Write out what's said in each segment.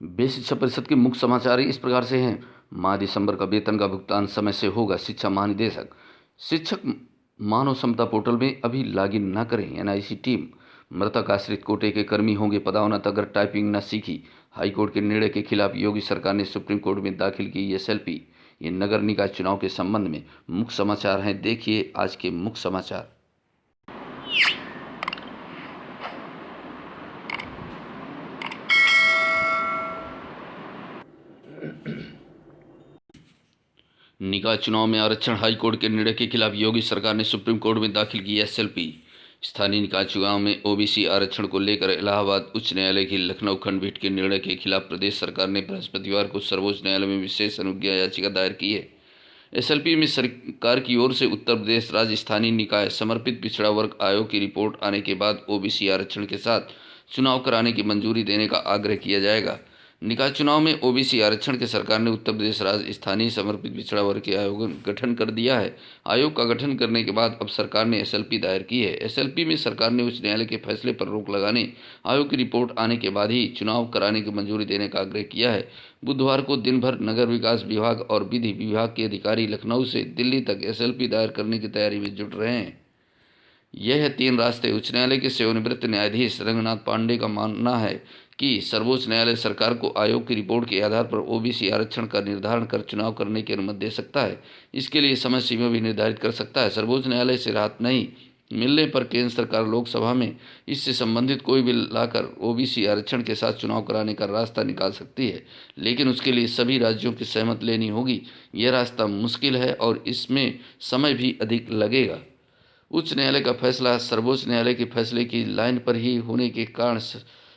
Basic शिक्षा परिषद के मुख्य समाचार इस प्रकार से हैं। माह दिसंबर का वेतन का भुगतान समय से होगा। शिक्षा महानिदेशक। शिक्षक मानव क्षमता पोर्टल में अभी लॉगिन न करें। NIC team. मृतक आश्रित कोटे के कर्मी होंगे पदोन्नत अगर टाइपिंग न सीखी। हाईकोर्ट के निर्णय के खिलाफ योगी सरकार ने सुप्रीम कोर्ट में दाखिल की एसएलपी। ये नगर निकाय चुनाव के संबंध में मुख्य समाचार हैं। देखिए आज के मुख्य समाचार। निकाय चुनाव में आरक्षण। हाईकोर्ट के निर्णय के खिलाफ योगी सरकार ने सुप्रीम कोर्ट में दाखिल की एसएलपी। स्थानीय निकाय चुनाव में ओबीसी आरक्षण को लेकर इलाहाबाद उच्च न्यायालय की लखनऊ खंडपीठ के निर्णय के खिलाफ प्रदेश सरकार ने बृहस्पतिवार को सर्वोच्च न्यायालय में विशेष अनुज्ञा याचिका दायर की है। एसएलपी में सरकार की ओर से उत्तर प्रदेश राज्य स्थानीय निकाय समर्पित पिछड़ा वर्ग आयोग की रिपोर्ट आने के बाद ओबीसी आरक्षण के साथ चुनाव कराने की मंजूरी देने का आग्रह किया जाएगा। निकाय चुनाव में ओबीसी आरक्षण के सरकार ने उत्तर प्रदेश राज्य स्थानीय समर्पित पिछड़ा वर्ग के आयोग गठन कर दिया है। आयोग का गठन करने के बाद अब सरकार ने एसएलपी दायर की है। एसएलपी में सरकार ने उच्च न्यायालय के फैसले पर रोक लगाने, आयोग की रिपोर्ट आने के बाद ही चुनाव कराने की मंजूरी देने का आग्रह किया है। बुधवार को दिन भर नगर विकास विभाग और विधि विभाग के अधिकारी लखनऊ से दिल्ली तक एसएलपी दायर करने की तैयारी में जुट रहे हैं। यह है 3 रास्ते। उच्च न्यायालय के सेवानिवृत्त न्यायाधीश रंगनाथ पांडे का मानना है कि सर्वोच्च न्यायालय सरकार को आयोग की रिपोर्ट के आधार पर ओबीसी आरक्षण का निर्धारण कर चुनाव करने की अनुमति दे सकता है। इसके लिए समय सीमा भी निर्धारित कर सकता है। सर्वोच्च न्यायालय से राहत नहीं मिलने पर केंद्र सरकार लोकसभा में इससे संबंधित कोई बिल लाकर ओबीसी आरक्षण के साथ चुनाव कराने का रास्ता निकाल सकती है, लेकिन उसके लिए सभी राज्यों की सहमति लेनी होगी। यह रास्ता मुश्किल है और इसमें समय भी अधिक लगेगा। उच्च न्यायालय का फैसला सर्वोच्च न्यायालय के फैसले की लाइन पर ही होने के कारण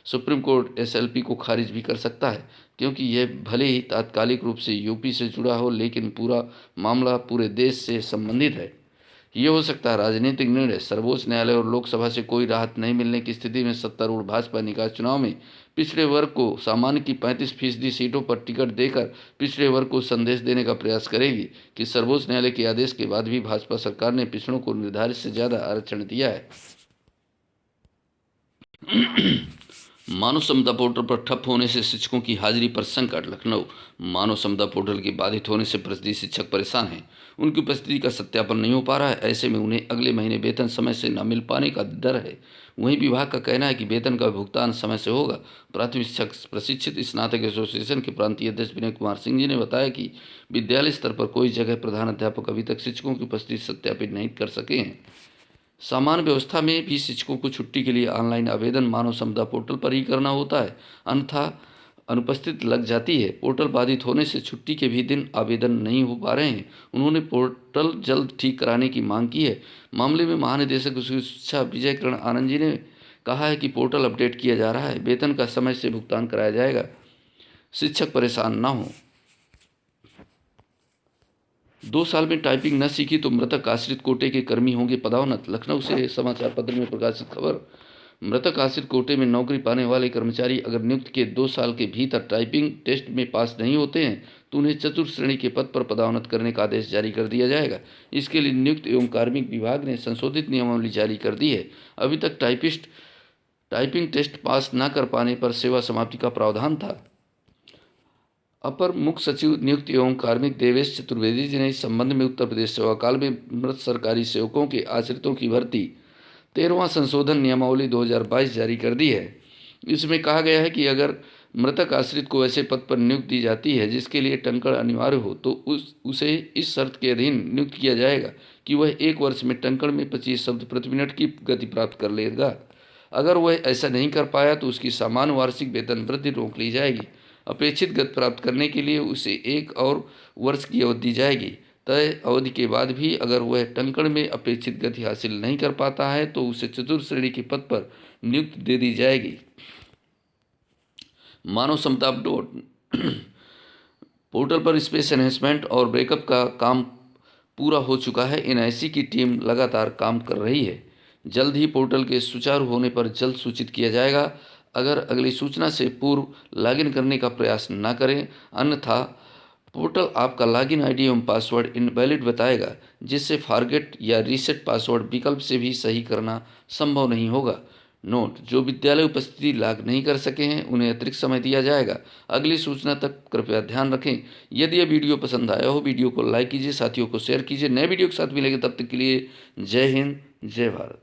सुप्रीम कोर्ट एसएलपी को खारिज भी कर सकता है, क्योंकि यह भले ही तात्कालिक रूप से यूपी से जुड़ा हो, लेकिन पूरा मामला पूरे देश से संबंधित है। ये हो सकता है राजनीतिक निर्णय। सर्वोच्च न्यायालय और लोकसभा से कोई राहत नहीं मिलने की स्थिति में सत्तारूढ़ भाजपा निकाय चुनाव में पिछड़े वर्ग को सामान्य की 35% सीटों पर टिकट देकर पिछड़े वर्ग को संदेश देने का प्रयास करेगी कि सर्वोच्च न्यायालय के आदेश के बाद भी भाजपा सरकार ने पिछड़ों को निर्धारित से ज्यादा आरक्षण दिया है। मानव क्षमता पोर्टल पर ठप होने से शिक्षकों की हाजिरी पर संकट। लखनऊ। मानव क्षमता पोर्टल के बाधित होने से प्रति शिक्षक परेशान हैं। उनकी उपस्थिति का सत्यापन नहीं हो पा रहा है। ऐसे में उन्हें अगले महीने वेतन समय से न मिल पाने का डर है। वहीं विभाग का कहना है कि वेतन का भुगतान समय से होगा। प्राथमिक शिक्षक प्रशिक्षित स्नातक एसोसिएशन के प्रांतीय अध्यक्ष विनय कुमार सिंह जी ने बताया कि विद्यालय स्तर पर कोई जगह प्रधान अध्यापक अभी तक शिक्षकों की उपस्थिति सत्यापित नहीं कर सके हैं। सामान्य व्यवस्था में भी शिक्षकों को छुट्टी के लिए ऑनलाइन आवेदन मानव क्षमता पोर्टल पर ही करना होता है, अन्यथा अनुपस्थित लग जाती है। पोर्टल बाधित होने से छुट्टी के भी दिन आवेदन नहीं हो पा रहे हैं। उन्होंने पोर्टल जल्द ठीक कराने की मांग की है। मामले में महानिदेशक उच्च शिक्षा विजय किरण आनंद जी ने कहा है कि पोर्टल अपडेट किया जा रहा है, वेतन का समय से भुगतान कराया जाएगा, शिक्षक परेशान न हो। 2 साल में टाइपिंग न सीखी तो मृतक आश्रित कोटे के कर्मी होंगे पदोन्नत। लखनऊ से समाचार पत्र में प्रकाशित खबर। मृतक आश्रित कोटे में नौकरी पाने वाले कर्मचारी अगर नियुक्त के 2 साल के भीतर टाइपिंग टेस्ट में पास नहीं होते हैं तो उन्हें चतुर्थ श्रेणी के पद पर पदोन्नत करने का आदेश जारी कर दिया जाएगा। इसके लिए नियुक्त एवं कार्मिक विभाग ने संशोधित नियमावली जारी कर दी है। अभी तक टाइपिंग टेस्ट पास न कर पाने पर सेवा समाप्ति का प्रावधान था। अपर मुख्य सचिव नियुक्त एवं कार्मिक देवेश चतुर्वेदी जी ने इस संबंध में उत्तर प्रदेश सेवाकाल में मृत सरकारी सेवकों के आश्रितों की भर्ती 13वां संशोधन नियमावली 2022 जारी कर दी है। इसमें कहा गया है कि अगर मृतक आश्रित को ऐसे पद पर नियुक्ति दी जाती है जिसके लिए टंकण अनिवार्य हो तो उसे इस शर्त के अधीन नियुक्त किया जाएगा कि वह 1 वर्ष में टंकण में 25 शब्द प्रति मिनट की गति प्राप्त कर लेगा। अगर वह ऐसा नहीं कर पाया तो उसकी सामान्य वार्षिक वेतन वृद्धि रोक ली जाएगी। अपेक्षित गति प्राप्त करने के लिए उसे 1 और वर्ष की अवधि दी जाएगी। तय अवधि के बाद भी अगर वह टंकण में अपेक्षित गति हासिल नहीं कर पाता है तो उसे चतुर्थ श्रेणी के पद पर नियुक्ति दे दी जाएगी। मानव क्षमता पोर्टल पर स्पेस एनहेंसमेंट और ब्रेकअप का काम पूरा हो चुका है। एनआईसी की टीम लगातार काम कर रही है। जल्द ही पोर्टल के सुचारू होने पर जल्द सूचित किया जाएगा। अगर अगली सूचना से पूर्व लॉगिन करने का प्रयास न करें, अन्यथा पोर्टल आपका लॉगिन आईडी एवं पासवर्ड इनवैलिड बताएगा, जिससे फॉरगेट या रीसेट पासवर्ड विकल्प से भी सही करना संभव नहीं होगा। नोट: जो विद्यालय उपस्थिति लाग नहीं कर सके हैं उन्हें अतिरिक्त समय दिया जाएगा। अगली सूचना तक कृपया ध्यान रखें। यदि यह वीडियो पसंद आया हो, वीडियो को लाइक कीजिए, साथियों को शेयर कीजिए। नए वीडियो के साथ मिलेंगे, तब तक के लिए जय हिंद, जय भारत।